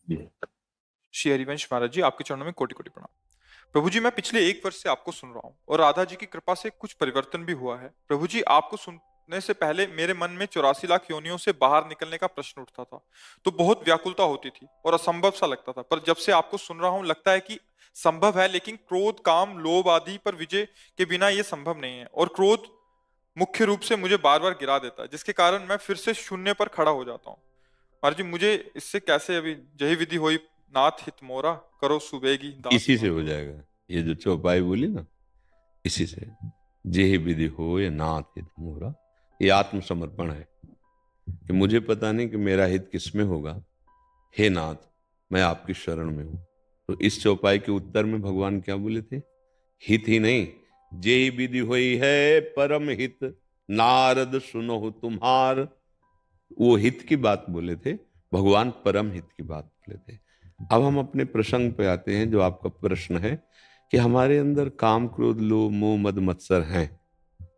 जी। श्री हरिवंश महाराज जी, आपके चरणों में कोटि कोटि प्रणाम। प्रभु जी, मैं पिछले 1 वर्ष से आपको सुन रहा हूँ और राधा जी की कृपा से कुछ परिवर्तन भी हुआ है। प्रभु जी, आपको सुनने से पहले मेरे मन में 84 लाख योनियों से बाहर निकलने का प्रश्न उठता था, तो बहुत व्याकुलता होती थी और असंभव सा लगता था। पर जब से आपको सुन रहा हूँ, लगता है कि संभव है, लेकिन क्रोध, काम, लोभ आदि पर विजय के बिना ये संभव नहीं है। और क्रोध मुख्य रूप से मुझे बार बार गिरा देता है, जिसके कारण मैं फिर से शून्य पर खड़ा हो जाता हूँ। महाराज जी, मुझे इससे कैसे अभी जही विधि होई, नाथ हित मोरा, करो सुबेगी दास इसी से हो तुम्हारा। जाएगा। ये जो चौपाई बोली ना, इसी से। जेहि विधि हो ये नाथ हित मोरा, ये आत्मसमर्पण है कि मुझे पता नहीं कि मेरा हित किसमें होगा। हे नाथ, मैं आपकी शरण में हूं। तो इस चौपाई के उत्तर में भगवान क्या बोले थे? हित ही नहीं, जेहि विधि होई है परम हित, नारद सुनो तुम्हार। वो हित की बात बोले थे, भगवान परम हित की बात बोले थे। अब हम अपने प्रसंग पे आते हैं, जो आपका प्रश्न है कि हमारे अंदर काम, क्रोध, लोभ, मोह, मद, मत्सर हैं।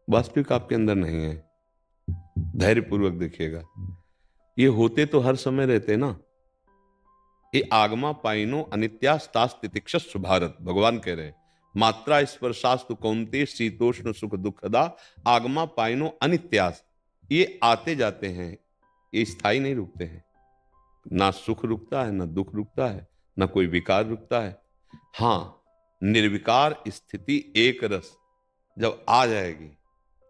वास्तविक आपके अंदर नहीं है। धैर्य पूर्वक देखिएगा, ये होते तो हर समय रहते ना। ये आगमा पाइनो अनित्यास्तास तितिक्षस्व भारत, भगवान कह रहे हैं। मात्रा स्पर्शास्तु कौन्ते शीतोष्ण सुख दुखदा, आगमा पाइनो अनित्यास। ये आते जाते हैं, ये स्थायी नहीं रुकते हैं। ना सुख रुकता है, ना दुख रुकता है, ना कोई विकार रुकता है। हाँ, निर्विकार स्थिति एक रस जब आ जाएगी,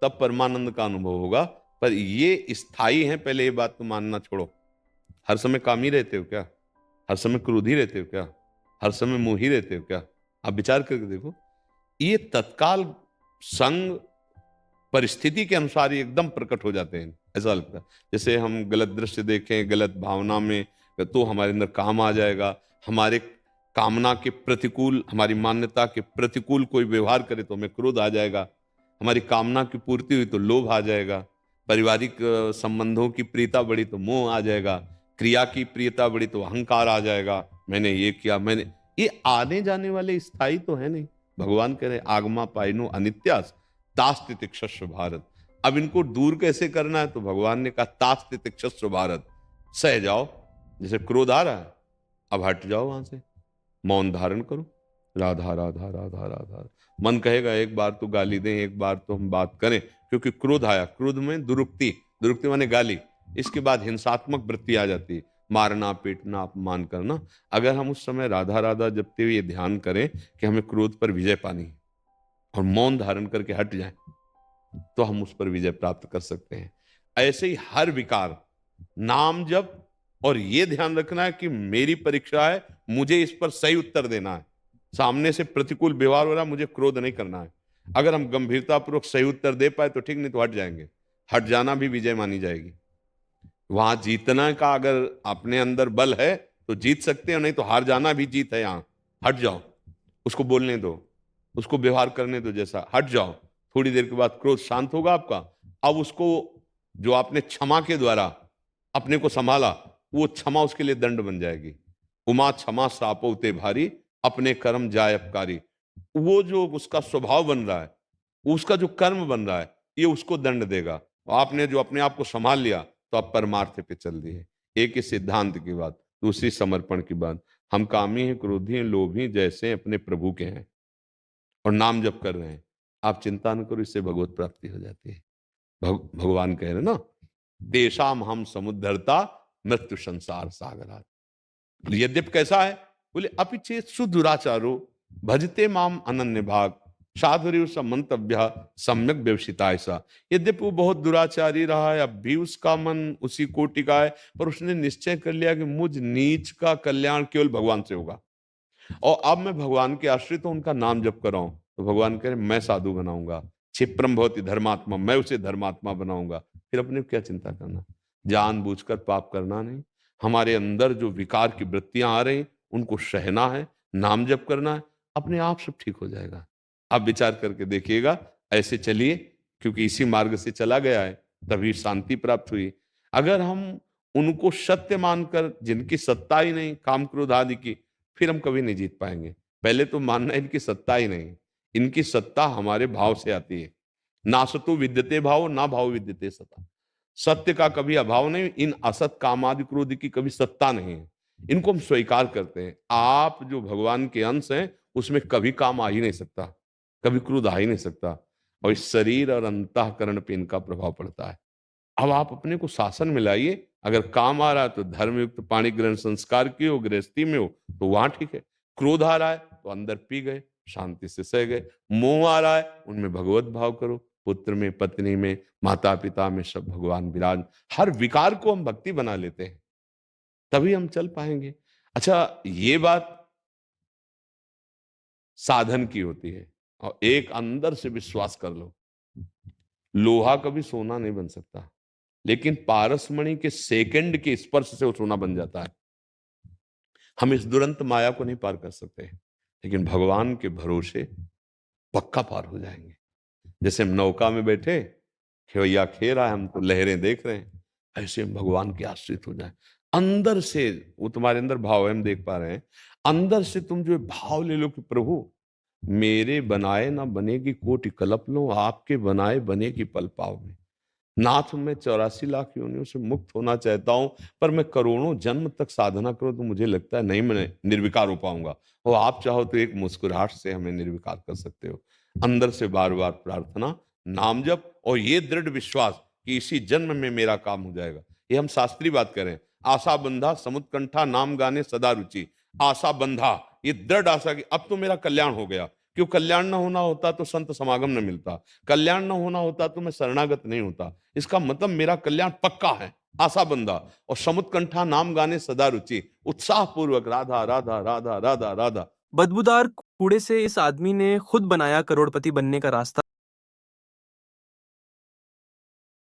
तब परमानंद का अनुभव होगा। पर ये स्थायी है, पहले ये बात तो मानना छोड़ो। हर समय कामी रहते हो क्या? हर समय क्रोधी रहते हो क्या? हर समय मोही रहते हो क्या? आप विचार करके देखो। ये तत्काल संग परिस्थिति के अनुसार ही एकदम प्रकट हो जाते हैं, ऐसा लगता है। जैसे हम गलत दृश्य देखें, गलत भावना में, तो हमारे अंदर काम आ जाएगा। हमारे कामना के प्रतिकूल, हमारी मान्यता के प्रतिकूल कोई व्यवहार करे तो हमें क्रोध आ जाएगा। हमारी कामना की पूर्ति हुई तो लोभ आ जाएगा। पारिवारिक संबंधों की प्रियता बढ़ी तो मोह आ जाएगा। क्रिया की प्रियता बढ़ी तो अहंकार आ जाएगा, मैंने ये किया, मैंने ये आने जाने वाले स्थायी तो है नहीं। भगवान कह रहे आगमा पाइनो अनित्यास तास्ति तिक्षस्व भारत। अब इनको दूर कैसे करना है? तो भगवान ने कहा तास्ति तिक्षस्व भारत, सह जाओ। जैसे क्रोध आ रहा है, अब हट जाओ वहां से, मौन धारण करो। राधा राधा राधा राधा। मन कहेगा एक बार तो गाली दें, एक बार तो हम बात करें, क्योंकि क्रोध आया। क्रोध में दुरुक्ति, दुरुक्ति माने गाली। इसके बाद हिंसात्मक वृत्ति आ जाती है, मारना, पीटना, अपमान करना। अगर हम उस समय राधा राधा जपते हुए ध्यान करें कि हमें क्रोध पर विजय पानी है, और मौन धारण करके हट जाएं, तो हम उस पर विजय प्राप्त कर सकते हैं। ऐसे ही हर विकार, नाम जप, और यह ध्यान रखना है कि मेरी परीक्षा है, मुझे इस पर सही उत्तर देना है। सामने से प्रतिकूल व्यवहार हो रहा है, मुझे क्रोध नहीं करना है। अगर हम गंभीरतापूर्वक सही उत्तर दे पाए तो ठीक, नहीं तो हट जाएंगे। हट जाना भी विजय मानी जाएगी। वहां जीतना का अगर अपने अंदर बल है तो जीत सकते हो, नहीं तो हार जाना भी जीत है। यहां हट जाओ, उसको बोलने दो, उसको व्यवहार करने दो जैसा, हट जाओ। थोड़ी देर के बाद क्रोध शांत होगा आपका। अब उसको, जो आपने क्षमा के द्वारा अपने को संभाला, वो क्षमा उसके लिए दंड बन जाएगी। उमा क्षमा श्रापोते भारी, अपने कर्म जाय अपकारी। वो जो उसका स्वभाव बन रहा है, उसका जो कर्म बन रहा है, ये उसको दंड देगा। आपने जो अपने आप को संभाल लिया, तो आप परमार्थ पे चल दिए। एक ही सिद्धांत की बात, दूसरी समर्पण की बात। हम कामी हैं, क्रोधी हैं, लोभी, जैसे अपने प्रभु के हैं और नाम जप कर रहे हैं, आप चिंता न करो, इससे भगवत प्राप्ति हो जाती है। भगवान कह रहे ना, देशाम हम समुद्धरता मृत्यु संसार सागरा। यद्यप कैसा है? बोले अपिचेत सुदुराचारो भजते माम अनन्य भाग, साधुर मंतव्य सम्यक व्यवसिता। ऐसा यद्यपि वो बहुत दुराचारी रहा है, अब भी उसका मन उसी कोटि का है, पर उसने निश्चय कर लिया कि मुझ नीच का कल्याण केवल भगवान से होगा, और अब मैं भगवान के आश्रित हूं, उनका नाम जप कर रहा हूं। तो भगवान कह रहे मैं साधु बनाऊंगा, क्षिप्रम भवति धर्मात्मा, मैं उसे धर्मात्मा बनाऊंगा। फिर अपने क्या चिंता करना, जानबूझकर पाप करना नहीं। हमारे अंदर जो विकार की वृत्तियां आ रही, उनको सहना है, नाम जप करना है, अपने आप सब ठीक हो जाएगा। आप विचार करके देखिएगा, ऐसे चलिए, क्योंकि इसी मार्ग से चला गया है, तभी शांति प्राप्त हुई। अगर हम उनको सत्य मानकर, जिनकी सत्ता ही नहीं काम क्रोध आदि की, फिर हम कभी नहीं जीत पाएंगे। पहले तो मानना है इनकी सत्ता ही नहीं, इनकी सत्ता हमारे भाव से आती है। ना सतो विद्यते भाव, ना भाव विद्यते सता। सत्य का कभी अभाव नहीं, इन असत कामादि क्रोध की कभी सत्ता नहीं है। इनको हम स्वीकार करते हैं। आप जो भगवान के अंश हैं उसमें कभी काम आ ही नहीं सकता, कभी क्रोध आ ही नहीं सकता, और इस शरीर और अंतःकरण पे इनका प्रभाव पड़ता है। अब आप अपने को शासन में लाइए, अगर काम आ रहा है तो धर्मयुक्त पाणी ग्रहण संस्कार की हो, गृहस्थी में हो तो वहां ठीक है। क्रोध आ रहा है तो अंदर पी गए, शांति से सह गए। मोह आ रहा है उनमें भगवत भाव करो, पुत्र में, पत्नी में, माता पिता में, सब भगवान विराज। हर विकार को हम भक्ति बना लेते हैं, तभी हम चल पाएंगे। अच्छा, ये बात साधन की होती है, और एक अंदर से विश्वास कर लो, लोहा कभी सोना नहीं बन सकता, लेकिन पारसमणि के सेकंड के स्पर्श से वो सोना बन जाता है। हम इस दुरंत माया को नहीं पार कर सकते, लेकिन भगवान के भरोसे पक्का पार हो जाएंगे। जैसे हम नौका में बैठे, खेवैया खे रहा है, हम तो लहरें देख रहे हैं, ऐसे हम भगवान के आश्रित हो जाए। अंदर से वो तुम्हारे अंदर भाव है, हम देख पा रहे हैं। अंदर से तुम जो भाव ले लो कि प्रभु मेरे बनाए ना बने की कोटि कल्प लो, आपके बनाए बने की पल पाव में। नाथ, मैं 84 लाख योनियों से मुक्त होना चाहता हूं, पर मैं करोड़ों जन्म तक साधना करूं तो मुझे लगता है नहीं मैं निर्विकार हो पाऊंगा। और आप चाहो तो एक मुस्कुराहट से हमें निर्विकार कर सकते हो। अंदर से बार बार प्रार्थना, नाम जप, और ये दृढ़ विश्वास कि इसी जन्म में मेरा काम हो जाएगा। ये हम शास्त्रीय बात करें, आशा बंधा समुत्कंठा नाम गाने सदा रुचि। आशा बंधा, ये दृढ़ आशा कि अब तो मेरा कल्याण हो गया। क्यों कल्याण ना होना होता तो संत समागम न मिलता, कल्याण न होना होता तो मैं शरणागत नहीं होता। इसका मतलब मेरा कल्याण पक्का है। आशा बंदा और समुत्कंठा नाम गाने सदा रुचि, उत्साह पूर्वक राधा राधा राधा राधा राधा। बदबूदार कूड़े से इस आदमी ने खुद बनाया करोड़पति बनने का रास्ता।